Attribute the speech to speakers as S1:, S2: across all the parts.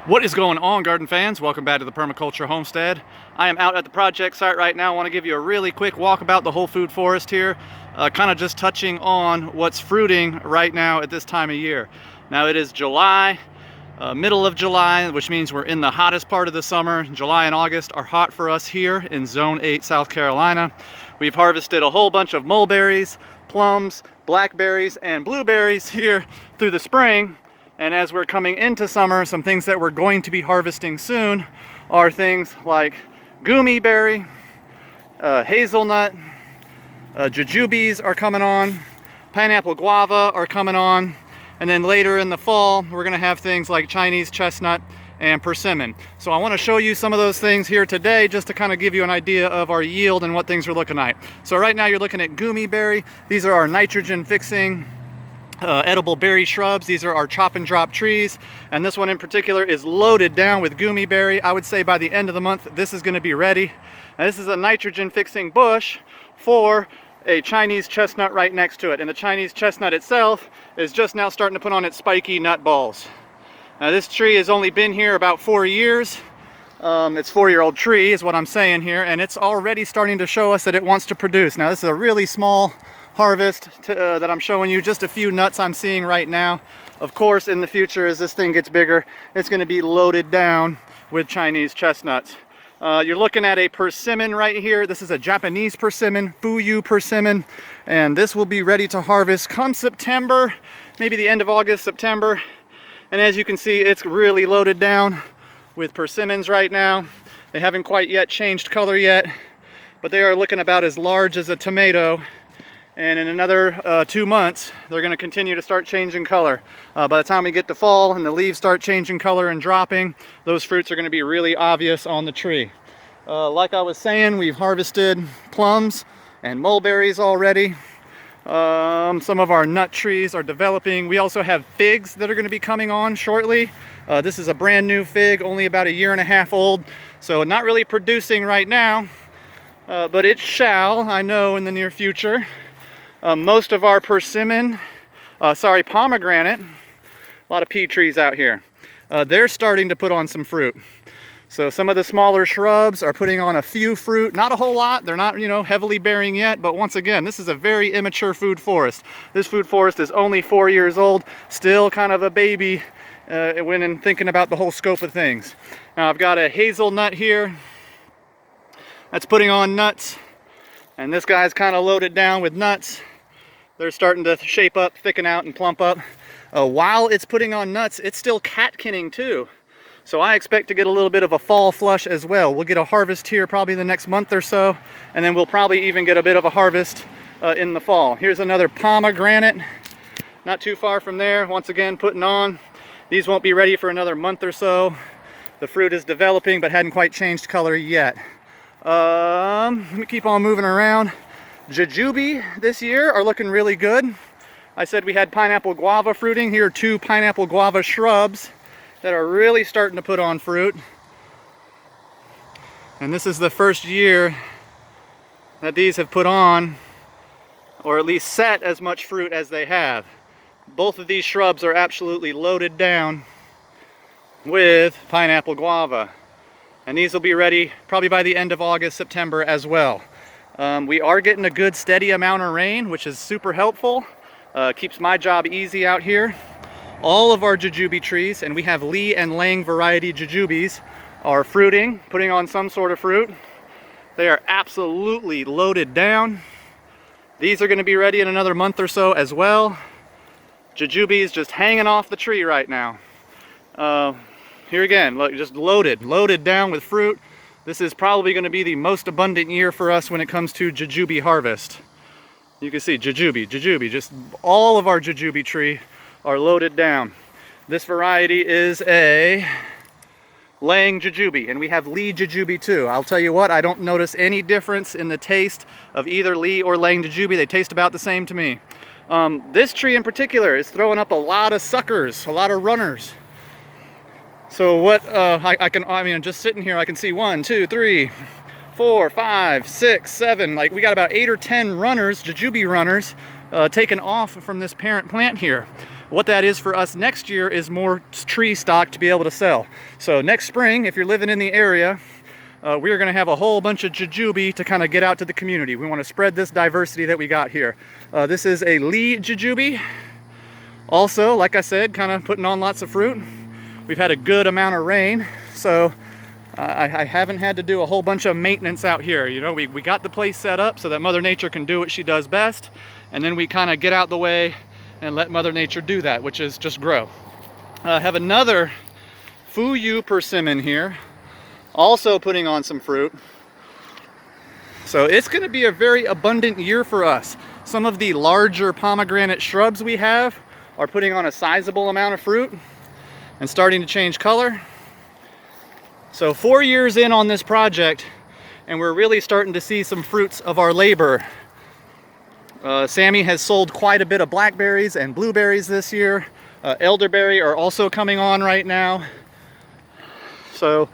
S1: What is going on, garden fans? Welcome back to the Permaculture Homestead. I am out at the project site right now. I want to give you a really quick walk about the whole food forest here, kind of just touching on what's fruiting right now at this time of year. Now it is July, middle of July, which means we're in the hottest part of the summer. July and August are hot for us here in Zone 8, South Carolina. We've harvested a whole bunch of mulberries, plums, blackberries, and blueberries here through the spring. And as we're coming into summer, some things that we're going to be harvesting soon are things like gummy berry, hazelnut, jujubes are coming on, pineapple guava are coming on, and then later in the fall, we're gonna have things like Chinese chestnut and persimmon. So I wanna show you some of those things here today just to kind of give you an idea of our yield and what things are looking like. So right now you're looking at gummy berry. These are our nitrogen fixing edible berry shrubs. These are our chop and drop trees, and this one in particular is loaded down with gummy berry. I would say by the end of the month this is going to be ready. Now, this is a nitrogen fixing bush for a Chinese chestnut right next to it, and the Chinese chestnut itself is just now starting to put on its spiky nut balls. Now this tree has only been here about 4 years. It's a 4-year-old tree is what I'm saying here, and it's already starting to show us that it wants to produce. Now this is a really small harvest that I'm showing you, just a few nuts I'm seeing right now. Of course, in the future, as this thing gets bigger, it's going to be loaded down with Chinese chestnuts. You're looking at a persimmon right here. This is a Japanese persimmon, Fuyu persimmon, and this will be ready to harvest come September, maybe the end of August, September. And as you can see, it's really loaded down with persimmons right now. They haven't quite yet changed color yet, but they are looking about as large as a tomato. And in another 2 months, they're going to continue to start changing color. By the time we get to fall and the leaves start changing color and dropping, those fruits are going to be really obvious on the tree. Like I was saying, we've harvested plums and mulberries already. Some of our nut trees are developing. We also have figs that are going to be coming on shortly. This is a brand new fig, only about 1.5 years old, so not really producing right now, but it shall, I know, in the near future. Most of our pomegranate, a lot of pea trees out here, they're starting to put on some fruit. So some of the smaller shrubs are putting on a few fruit, not a whole lot. They're not, heavily bearing yet, but once again, this is a very immature food forest. This food forest is only 4 years old, still kind of a baby when thinking about the whole scope of things. Now I've got a hazelnut here that's putting on nuts, and this guy's kind of loaded down with nuts. They're starting to shape up, thicken out, and plump up. While it's putting on nuts, it's still catkinning too. So I expect to get a little bit of a fall flush as well. We'll get a harvest here probably the next month or so, and then we'll probably even get a bit of a harvest in the fall. Here's another pomegranate, not too far from there. Once again, putting on. These won't be ready for another month or so. The fruit is developing, but hadn't quite changed color yet. Let me keep on moving around. Jujube this year are looking really good. I said we had pineapple guava fruiting. Here are 2 pineapple guava shrubs that are really starting to put on fruit. And this is the first year that these have put on, or at least set as much fruit as they have. Both of these shrubs are absolutely loaded down with pineapple guava. And these will be ready probably by the end of August, September as well. We are getting a good steady amount of rain, which is super helpful. Keeps my job easy out here. All of our jujube trees, and we have Lee and Lang variety jujubes, are fruiting, putting on some sort of fruit. They are absolutely loaded down. These are going to be ready in another month or so as well. Jujubes just hanging off the tree right now. Here again, look, just loaded down with fruit. This is probably going to be the most abundant year for us when it comes to jujube harvest. You can see jujube, just all of our jujube tree are loaded down. This variety is a Lang jujube, and we have Lee jujube too. I'll tell you what, I don't notice any difference in the taste of either Lee or Lang jujube. They taste about the same to me. This tree in particular is throwing up a lot of suckers, a lot of runners. So what I mean, just sitting here, I can see 1, 2, 3, 4, 5, 6, 7. Like we got about 8 or 10 runners, jujube runners, taken off from this parent plant here. What that is for us next year is more tree stock to be able to sell. So next spring, if you're living in the area, we're going to have a whole bunch of Jujube to kind of get out to the community. We want to spread this diversity that we got here. This is a Lee Jujube. Also, like I said, kind of putting on lots of fruit. We've had a good amount of rain, so I haven't had to do a whole bunch of maintenance out here. You know, we got the place set up so that Mother Nature can do what she does best, and then we kind of get out the way and let Mother Nature do that, which is just grow. I have another Fuyu persimmon here, also putting on some fruit. So it's going to be a very abundant year for us. Some of the larger pomegranate shrubs we have are putting on a sizable amount of fruit and starting to change color. So 4 years in on this project, and we're really starting to see some fruits of our labor. Sammy has sold quite a bit of blackberries and blueberries this year. Elderberry are also coming on right now. So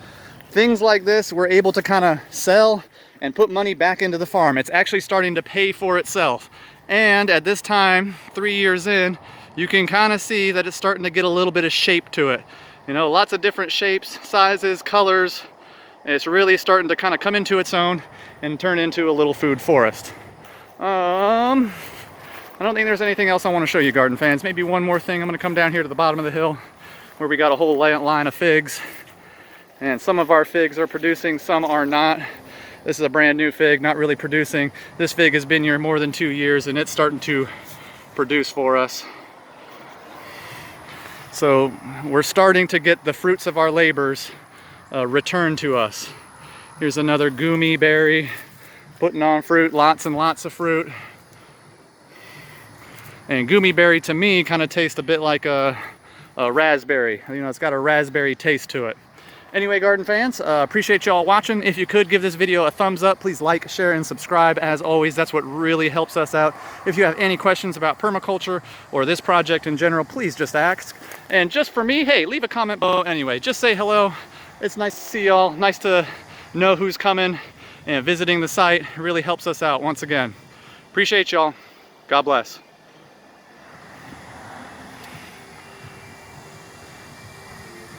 S1: things like this we're able to kind of sell and put money back into the farm. It's actually starting to pay for itself. And at this time, 3 years in, you can kind of see that it's starting to get a little bit of shape to it. You know, lots of different shapes, sizes, colors. It's really starting to kind of come into its own and turn into a little food forest. I don't think there's anything else I want to show you, garden fans. Maybe one more thing. I'm going to come down here to the bottom of the hill where we got a whole line of figs. And some of our figs are producing, some are not. This is a brand new fig, not really producing. This fig has been here more than 2 years and it's starting to produce for us. So we're starting to get the fruits of our labors returned to us. Here's another gummy berry putting on fruit, lots and lots of fruit. And gummy berry to me kind of tastes a bit like a raspberry. You know, it's got a raspberry taste to it. Anyway, garden fans, appreciate y'all watching. If you could give this video a thumbs up, please like, share, and subscribe. As always, that's what really helps us out. If you have any questions about permaculture or this project in general, please just ask. And just for me, hey, leave a comment below anyway. Just say hello. It's nice to see y'all. Nice to know who's coming and visiting the site. It really helps us out once again. Appreciate y'all. God bless.